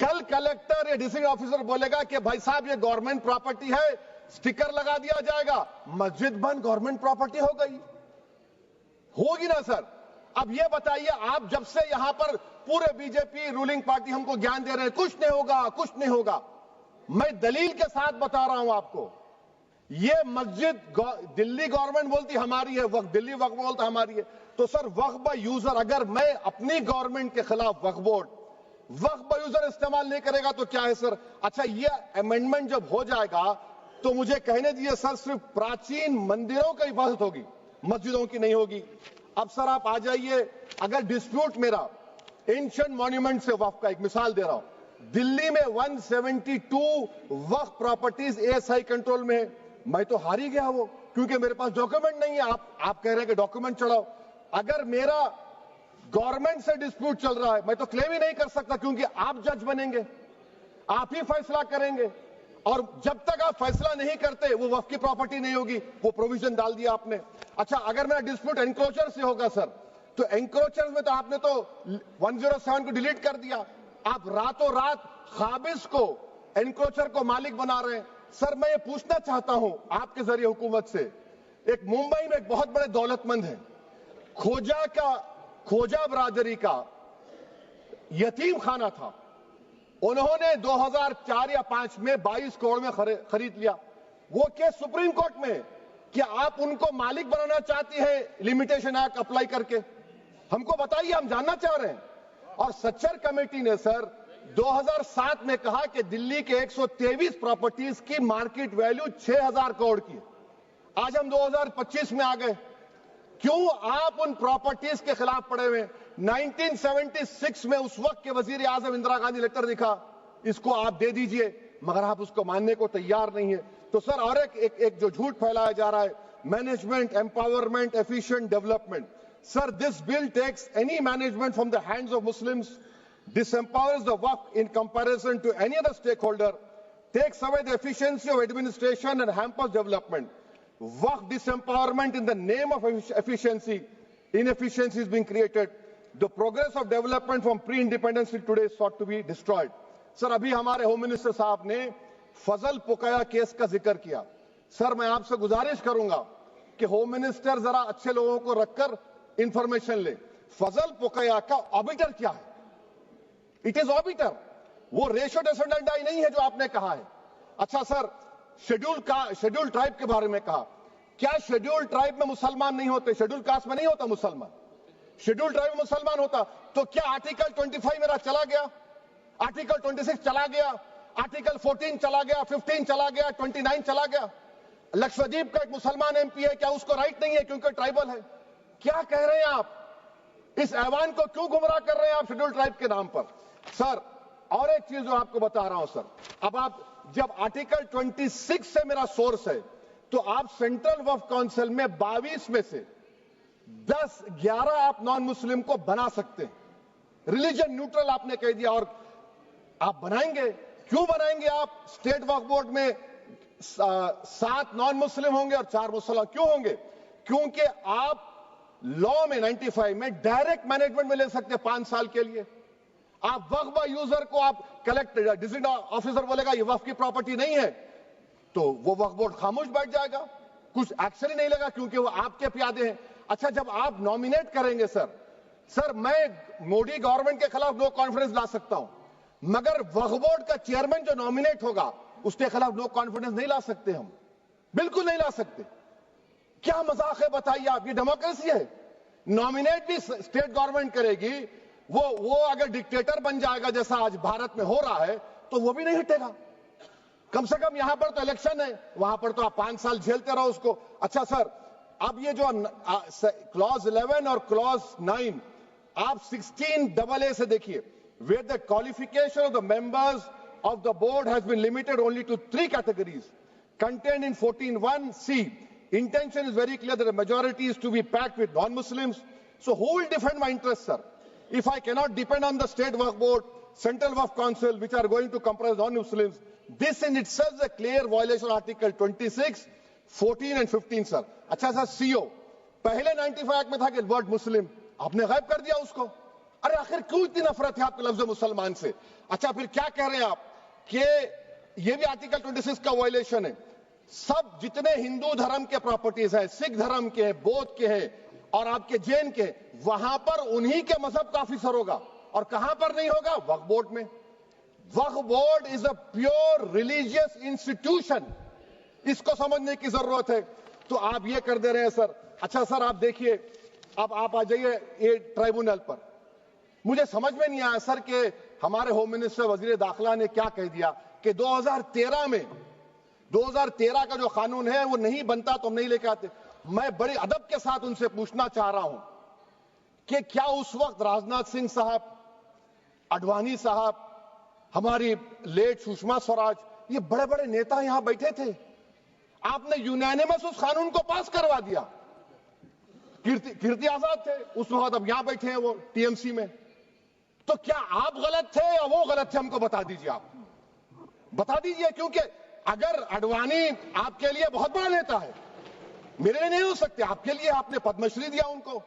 کل کلیکٹر یا district officer بولے گا کہ بھائی صاحب یہ گورنمنٹ پراپرٹی ہے, سٹیکر لگا دیا جائے گا, مسجد بند گورنمنٹ پراپرٹی ہو گئی, ہوگی نا سر. اب یہ بتائیے, آپ جب سے یہاں پر پورے بی جے پی رولنگ پارٹی ہم کو گیان دے رہے ہیں کچھ نہیں ہوگا کچھ نہیں ہوگا, میں دلیل کے ساتھ بتا رہا ہوں آپ کو. یہ مسجد دلی گورنمنٹ بولتی ہماری ہے, وقف دلی وقف بولتا ہماری ہے, تو سر وقف با یوزر, اگر میں اپنی گورنمنٹ کے خلاف وقف بورڈ وقف با یوزر استعمال نہیں کرے گا تو کیا ہے سر. اچھا یہ امینڈمنٹ جب ہو جائے گا تو مجھے کہنے دیجیے سر, صرف پراچین مندروں کی حفاظت ہوگی, مسجدوں کی نہیں ہوگی. اب سر آپ آ جائیے, اگر ڈسپیوٹ میرا اینشنٹ مانیومنٹ سے وقف کا, ایک مثال دے رہا ہوں, دلی میں 172 وقف پراپرٹیز ASI کنٹرول میں ہے, میں تو ہار ہی گیا وہ, کیونکہ میرے پاس ڈاکیومنٹ نہیں ہے. آپ کہہ رہے ہیں کہ ڈاکیومنٹ چڑھاؤ, اگر میرا گورنمنٹ سے ڈسپیوٹ چل رہا ہے میں تو کلیم ہی نہیں کر سکتا, کیونکہ آپ جج بنیں گے, آپ ہی فیصلہ کریں گے, اور جب تک آپ فیصلہ نہیں کرتے وہ وقف کی پراپرٹی نہیں ہوگی. وہ پروویژن ڈال دیا آپ نے. اچھا اگر میرا ڈسپیوٹ انکروچر سے ہوگا سر, تو انکروچر میں تو آپ نے تو 107 کو ڈیلیٹ کر دیا, آپ راتوں رات قابض کو انکروچر کو مالک بنا رہے ہیں. سر میں یہ پوچھنا چاہتا ہوں آپ کے ذریعے حکومت سے, ایک ممبئی میں ایک بہت بڑے دولت مند ہیں, کھوجا برادری کا یتیم خانہ تھا, انہوں نے 2004 یا 2005 میں 22 کروڑ میں خرید لیا. وہ کیس سپریم کورٹ میں, کیا آپ ان کو مالک بنانا چاہتی ہیں لمیٹیشن ایکٹ اپلائی کر کے؟ ہم کو بتائیے, ہم جاننا چاہ رہے ہیں. اور سچر کمیٹی نے سر 2007 میں کہا کہ دلی کے 123 پراپرٹیز کی مارکیٹ ویلیو 6000 کروڑ کی. آج ہم 2025 میں آ گئے, کیوں آپ ان پراپرٹیز کے خلاف پڑے ہوئے؟ 1976 میں اس وقت کے وزیر اعظم اندرا گاندھی لیٹر لکھا, اس کو آپ دے دیجئے, مگر آپ اس کو ماننے کو تیار نہیں ہے. تو سر اور ایک جو جھوٹ پھیلایا جا رہا ہے, management empowerment efficient development. Sir this bill takes any management from the hands of Muslims, disempowers the Waqf in comparison to any other stakeholder, takes away the efficiency of administration and hampers development. Waqf disempowerment in the name of efficiency, inefficiency is being created. The progress of development from pre-independence till today is sought to be destroyed. سر ابھی ہمارے home minister صاحب نے فضل پوکیا case کا ذکر کیا. سر میں آپ سے گزارش کروں گا کہ ہوم منسٹر ذرا اچھے لوگوں کو رکھ کر انفارمیشن لے. فضل پوکیا کا آبیٹر کیا ہے؟ اٹ از آبیٹر, وہ ریشو ڈیسنڈنٹ نہیں ہے جو آپ نے کہا ہے. اچھا سر, شیڈول ٹرائب کے بارے میں کہا, کیا شیڈول ٹرائب میں مسلمان نہیں ہوتے؟ شیڈول کاسٹ میں نہیں ہوتا مسلمان, شیڈول ٹرائب میں مسلمان ہوتا. تو کیا آرٹیکل 25 میرا چلا گیا, آرٹیکل 26 چلا گیا, آرٹیکل 14 چلا گیا, 15 چلا گیا, 29 چلا گیا؟ لکشدیپ کا ایک مسلمان ایم پی ہے, کیا اس کو رائٹ نہیں ہے کیونکہ ٹرائبل ہے؟ کیا کہہ رہے ہیں آپ؟ اس ایوان کو کیوں گمراہ کر رہے ہیں آپ شیڈول ٹرائب کے نام پر؟ سر اور ایک چیز جو آپ کو بتا رہا ہوں سر, اب آپ جب آرٹیکل 26 سے میرا سورس ہے تو آپ سینٹرل وقف کونسل میں 22 میں سے 11 آپ نان مسلم کو بنا سکتے ہیں. ریلیجن نیوٹرل آپ نے کہہ دیا, اور آپ بنائیں گے. کیوں بنائیں گے آپ؟ اسٹیٹ وقف بورڈ میں 7 نان مسلم ہوں گے اور 4 مسلمان. کیوں ہوں گے؟ کیونکہ آپ لا میں 95 میں ڈائریکٹ مینجمنٹ میں لے سکتے 5 سال کے لیے. آپ وقف با یوزر کو آپ کلیکٹر ڈسٹرکٹ آفیسر بولے گا یہ وقف کی پراپرٹی نہیں ہے, تو وہ وقف بورڈ خاموش بیٹھ جائے گا, کچھ ایکشن ہی نہیں لگا, کیونکہ وہ آپ کے پیادے ہیں. اچھا جب آپ نامینیٹ کریں گے سر میں مودی گورنمنٹ کے خلاف نو کانفیڈنس لا سکتا ہوں, مگر وقف بورڈ کا چیئرمین جو نامینیٹ ہوگا اس کے خلاف نو کانفیڈنس نہیں لا سکتے, ہم بالکل نہیں لا سکتے. کیا مذاق ہے بتائیے آپ؟ یہ ڈیموکریسی ہے. نامینیٹ بھی اسٹیٹ گورنمنٹ کرے گی, وہ اگر ڈکٹیٹر بن جائے گا جیسا آج بھارت میں ہو رہا ہے تو وہ بھی نہیں ہٹے گا. کم سے کم یہاں پر تو الیکشن ہے, وہاں پر تو آپ 5 سال جھیلتے رہو اس کو. اچھا سر, اب یہ جو کلوز 11 اور کلوز 9 آپ 16AA سے دیکھیے, where the qualification of the members of the board has been limited only to 3 categories contained in 14(1)(c). Intention is very clear that the majority is to be packed with non-Muslims. So who will defend my interests, sir? If I cannot depend on the state waqf board, central waqf council, which are going to comprise non-Muslims, this in itself is a clear violation of Article 26, 14 and 15, sir. اچھا سر, CO پہلے 95 act میں تھا کہ word مسلم, آپ نے غائب کر دیا اس کو. ارے آخر کیوں اتنی نفرت ہے آپ کے لفظ مسلمان سے؟ اچھا پھر کیا کہہ رہے ہیں آپ کہ یہ بھی آرٹیکل 26 کا وائلیشن ہے، سب جتنے ہندو دھرم کے پراپرٹیز ہیں، سکھ دھرم کے ہیں، بودھ کے ہیں اور آپ کے جین کے، وہاں پر انہی کے مذہب کا آفیسر ہوگا، اور کہاں پر نہیں ہوگا؟ وقف بورڈ میں۔ Waqf board is a pure religious institution, اس کو سمجھنے کی ضرورت ہے۔ تو آپ یہ کر دے رہے ہیں سر۔ اچھا سر آپ دیکھیے، اب آپ آ جائیے یہ ٹرائبونل پر۔ مجھے سمجھ میں نہیں آیا سر کہ ہمارے ہوم منسٹر وزیر داخلہ نے کیا کہہ دیا کہ 2013 کا جو قانون ہے وہ نہیں بنتا تو ہم نہیں لے کے آتے۔ میں بڑے ادب کے ساتھ ان سے پوچھنا چاہ رہا ہوں کہ کیا اس وقت راجناتھ سنگھ صاحب، اڈوانی صاحب، ہماری لیٹ سشما سوراج، یہ بڑے بڑے نیتا یہاں بیٹھے تھے؟ آپ نے یونینیمس اس قانون کو پاس کروا دیا۔ کیرتی آزاد تھے اس وقت، اب یہاں بیٹھے ہیں وہ ٹی ایم سی میں۔ تو کیا آپ غلط تھے یا وہ غلط تھے؟ ہم کو بتا دیجئے، آپ بتا دیجئے، کیونکہ اگر اڈوانی آپ کے لیے بہت بڑا نیتا ہے، میرے لیے نہیں ہو سکتے، آپ کے لیے آپ نے پدم شری دیا ان کو۔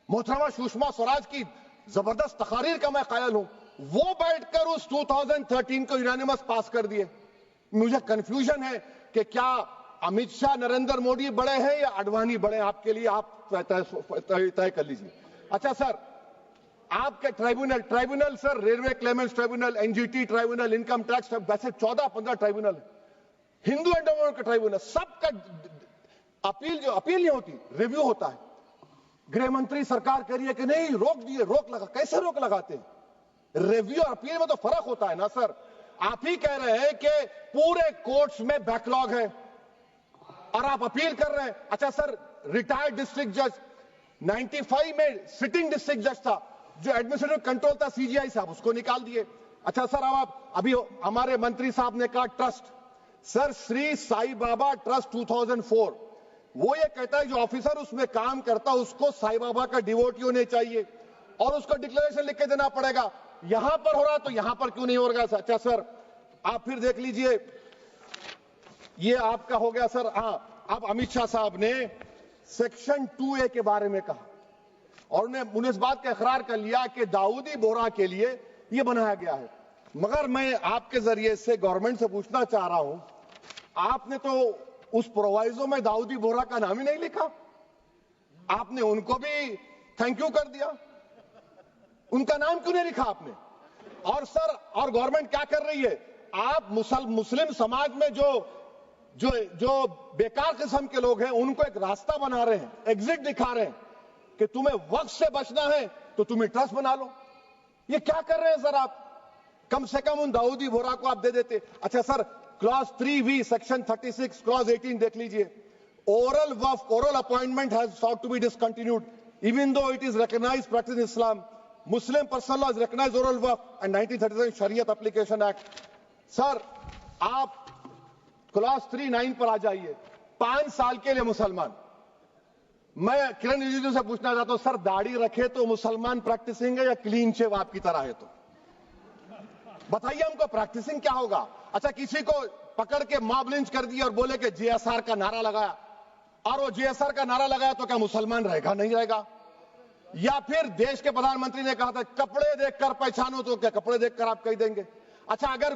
محترمہ سشما سوراج کی زبردست تقاریر کا میں قائل ہوں، وہ بیٹھ کر اس 2013 کو یونینیمس پاس کر دیے۔ مجھے کنفیوژن ہے کہ کیا امت شاہ، نریندر مودی بڑے ہیں یا اڈوانی بڑے ہیں؟ آپ کے لیے آپ طے کر لیجیے۔ اچھا سر، آپ کے tribunal sir, railway claimants tribunal, N G T tribunal, income tax, ویسے 14-15 ٹرائبونل، ہندو اینڈ کا ٹرائبونل، سب کا اپیل نہیں ہوتی، ریویو ہوتا ہے۔ گرہ منتری سرکار کہہ رہی ہے کہ نہیں روک دیے، روک لگا، کیسے روک لگاتے ہیں؟ ریویو اور اپیل میں تو فرق ہوتا ہے نا سر۔ آپ ہی کہہ رہے ہیں کہ پورے کورٹس میں بیک لاگ ہے اور آپ اپیل کر رہے ہیں۔ اچھا سر، ریٹائرڈ ڈسٹرکٹ جج 95 میں سٹنگ ڈسٹرکٹ جج تھا، جو ایڈمنسٹریٹو کنٹرول تھا سی جی آئی صاحب، اس کو نکال دیے۔ اچھا سر، ابھی ہمارے منتری صاحب نے کہا ٹرسٹ، سر سری سائی بابا ٹرسٹ 2004، وہ یہ کہتا ہے جو آفیسر اس میں کام کرتا اس کو سائی بابا کا ڈیووٹی ہونے چاہیے اور اس کو ڈکلیریشن لکھ کے دینا پڑے گا۔ یہاں پر ہو رہا تو یہاں پر کیوں نہیں ہو رہا؟ اچھا سر، آپ پھر دیکھ لیجئے، یہ آپ کا ہو گیا سر۔ ہاں، اب امت شاہ صاحب نے سیکشن 2A کے بارے میں کہا اور انہوں نے اس بات کا اقرار کر لیا کہ داؤدی بورہ کے لیے یہ بنایا گیا ہے۔ مگر میں آپ کے ذریعے سے گورنمنٹ سے پوچھنا چاہ رہا ہوں، آپ نے تو اس پرووائزو میں داؤدی بورہ کا نام ہی نہیں لکھا، آپ نے ان کو بھی تھینک یو کر دیا، ان کا نام کیوں نہیں لکھا آپ نے؟ اور سر، اور گورنمنٹ کیا کر رہی ہے؟ آپ مسلم سماج میں جو بیکار قسم کے لوگ ہیں ان کو ایک راستہ بنا رہے ہیں، ایگزٹ دکھا رہے ہیں کہ تمہیں وقت سے بچنا ہے تو تمہیں ٹرسٹ بنا لو۔ یہ کیا کر رہے ہیں سر آپ؟ کم سے کم ان داؤدی بورہ کو آپ دے دیتے۔ اچھا سر، کلاس 3V سیکشن 36 کلاس 18 دیکھ لیجئے، oral وقف، oral appointment has sought to be discontinued even though it is recognized practice in Islam. Muslim personal law is recognized oral وقف and 1937 Shariat Application Act. سر آپ کلاس 3-9 پر آ جائیے، 5 سال کے لیے مسلمان۔ میں کرن رجیجو سے پوچھنا چاہتا ہوں، سر داڑھی رکھے تو مسلمان پریکٹسنگ ہے یا کلین شیو آپ کی طرح ہے؟ تو بتائیے ہم کو پریکٹسنگ کیا ہوگا؟ اچھا، کسی کو پکڑ کے ماب لنچ کر دیا اور بولے کہ جی ایس آر کا نعرہ لگایا، اور وہ جی ایس آر کا نعرہ لگایا تو کیا مسلمان رہے گا؟ نہیں رہے گا۔ یا پھر دیش کے پردھان منتری نے کہا تھا کپڑے دیکھ کر پہچانو، تو کیا کپڑے دیکھ کر آپ کہہ دیں گے؟ اچھا، اگر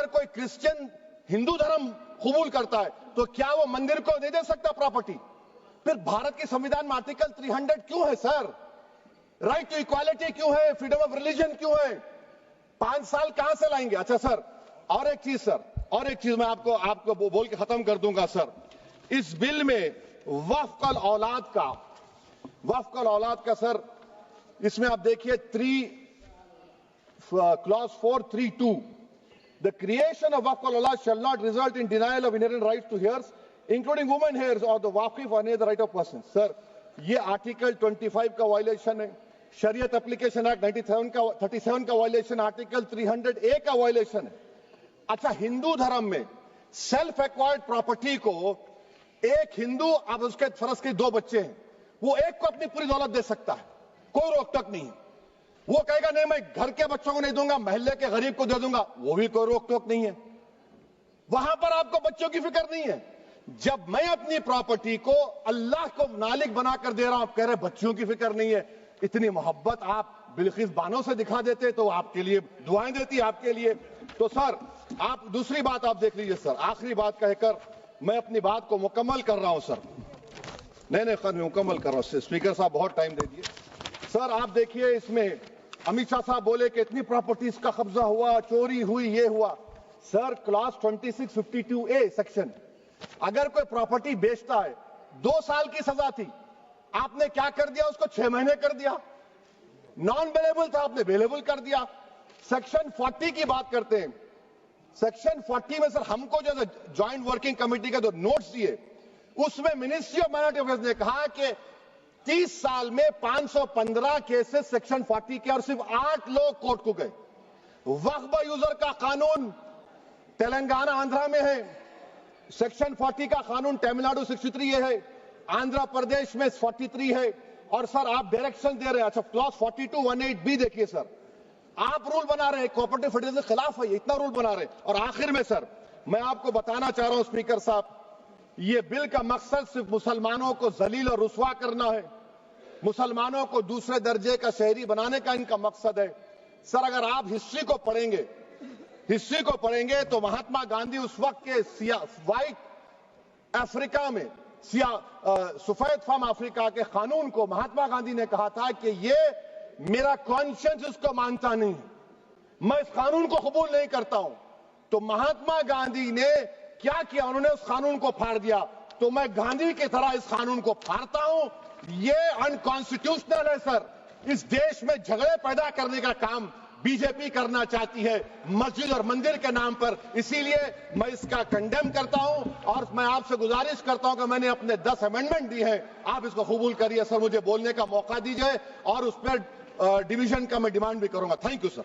کوئی کرسچن ہندو دھرم قبول کرتا ہے تو کیا وہ مندر کو نہیں دے سکتا پراپرٹی؟ پھر بھارت کی سمویدھان میں آرٹیکل 300 کیوں ہے سر؟ رائٹ ٹو ایکوالٹی کیوں ہے؟ فریڈم آف ریلیجن کیوں ہے؟ 5 سال کہاں سے لائیں گے؟ اچھا سر، اور ایک چیز میں آپ کو بول کے ختم کر دوں گا سر۔ اس بل میں وقف الاولاد کا سر، اس میں آپ دیکھیے clause 432، the creation of waqf al-awlad shall not result in denial of inherent rights to heirs, including women heirs or the waqif or any other right of person. سر یہ آرٹیکل 25 کا وائلیشن ہے، شریعت اپلیکیشن ایکٹ 37 کا violation, article 300A کا violation ہے۔ اچھا، ہندو دھرم میں سیلف ایکوائرڈ پراپرٹی کو ایک ہندو، اب اس کے فرض کے 2 بچے ہیں، وہ ایک کو اپنی پوری دولت دے سکتا ہے، کوئی روک ٹوک نہیں ہے۔ وہ کہے گا نہیں میں گھر کے بچوں کو نہیں دوں گا، محلے کے غریب کو دے دوں گا، وہ بھی کوئی روک ٹوک نہیں ہے۔ وہاں پر آپ کو بچوں کی فکر نہیں ہے۔ جب میں اپنی پراپرٹی کو اللہ کو مالک بنا کر دے رہا ہوں، آپ کہہ رہے بچوں کی فکر نہیں ہے۔ اتنی محبت آپ بلقیس بانو سے دکھا دیتے تو آپ کے لیے دعائیں دیتی آپ کے لیے. تو سر آپ دوسری بات آپ دیکھ لیجئے سر, آخری بات کہہ کر میں اپنی بات کو مکمل کر رہا ہوں سر. نہیں خیر میں مکمل کر رہا ہوں. اسپیکر صاحب بہت ٹائم دے دیے. سر آپ دیکھیے اس میں امت شاہ صاحب بولے کہ اتنی پراپرٹیز کا قبضہ ہوا, چوری ہوئی, یہ ہوا. سر کلاس 2652A سیکشن, اگر کوئی پراپرٹی بیچتا ہے 2 سال کی سزا تھی, آپ نے کیا کر دیا, اس کو 6 مہینے کر دیا. نان بیلیبل تھا, آپ نے بیلیبل کر دیا. سیکشن 40 کی بات کرتے ہیں. سیکشن 40 میں سر ہم کو جو جوائنٹ ورکنگ کمیٹی کا جو نوٹس دیے, اس میں منسٹری آف مائنورٹی افیئرز نے کہا کہ 30 سال میں 515 کیسز سیکشن 40 کے, اور صرف 8 لوگ کورٹ کو گئے. وقف یوزر کا قانون تلنگانہ آندھرا میں ہے, سیکشن 40 کا قانون تمل ناڈو 63 ہے, آندھرا پردیش میں 43 ہے. اور سر آپ ڈائریکشن دے رہے ہیں. اچھا کلاس 4218B دیکھیے سر, آپ رول بنا رہے ہیں کوآپریٹو فیڈریشن کے خلاف ہے, اتنا رول بنا رہے ہیں. اور آخر میں سر میں آپ کو بتانا چاہ رہا ہوں اسپیکر صاحب, یہ بل کا مقصد صرف مسلمانوں کو ذلیل اور رسوا کرنا ہے, مسلمانوں کو دوسرے درجے کا شہری بنانے کا ان کا مقصد ہے. سر اگر آپ ہسٹری کو پڑھیں گے تو مہاتما گاندھی اس وقت کے وائٹ افریقہ میں سفید فام افریقہ کے قانون کو مہاتما گاندھی نے کہا تھا کہ یہ میرا کانشنس اس کو مانتا نہیں ہے, میں اس قانون کو قبول نہیں کرتا ہوں. تو مہاتما گاندھی نے کیا کیا, انہوں نے اس قانون کو پھاڑ دیا. تو میں گاندھی کی طرح اس قانون کو پھاڑتا ہوں. یہ انکانسٹیٹیوشنل ہے سر. اس دیش میں جھگڑے پیدا کرنے کا کام بی جے پی کرنا چاہتی ہے مسجد اور مندر کے نام پر. اسی لیے میں اس کا کنڈیم کرتا ہوں, اور میں آپ سے گزارش کرتا ہوں کہ میں نے اپنے 10 امینڈمنٹ دی ہیں, آپ اس کو قبول کریے. سر مجھے بولنے کا موقع دیجیے, اور اس پر ڈویژن کا میں ڈیمانڈ بھی کروں گا. Thank you sir.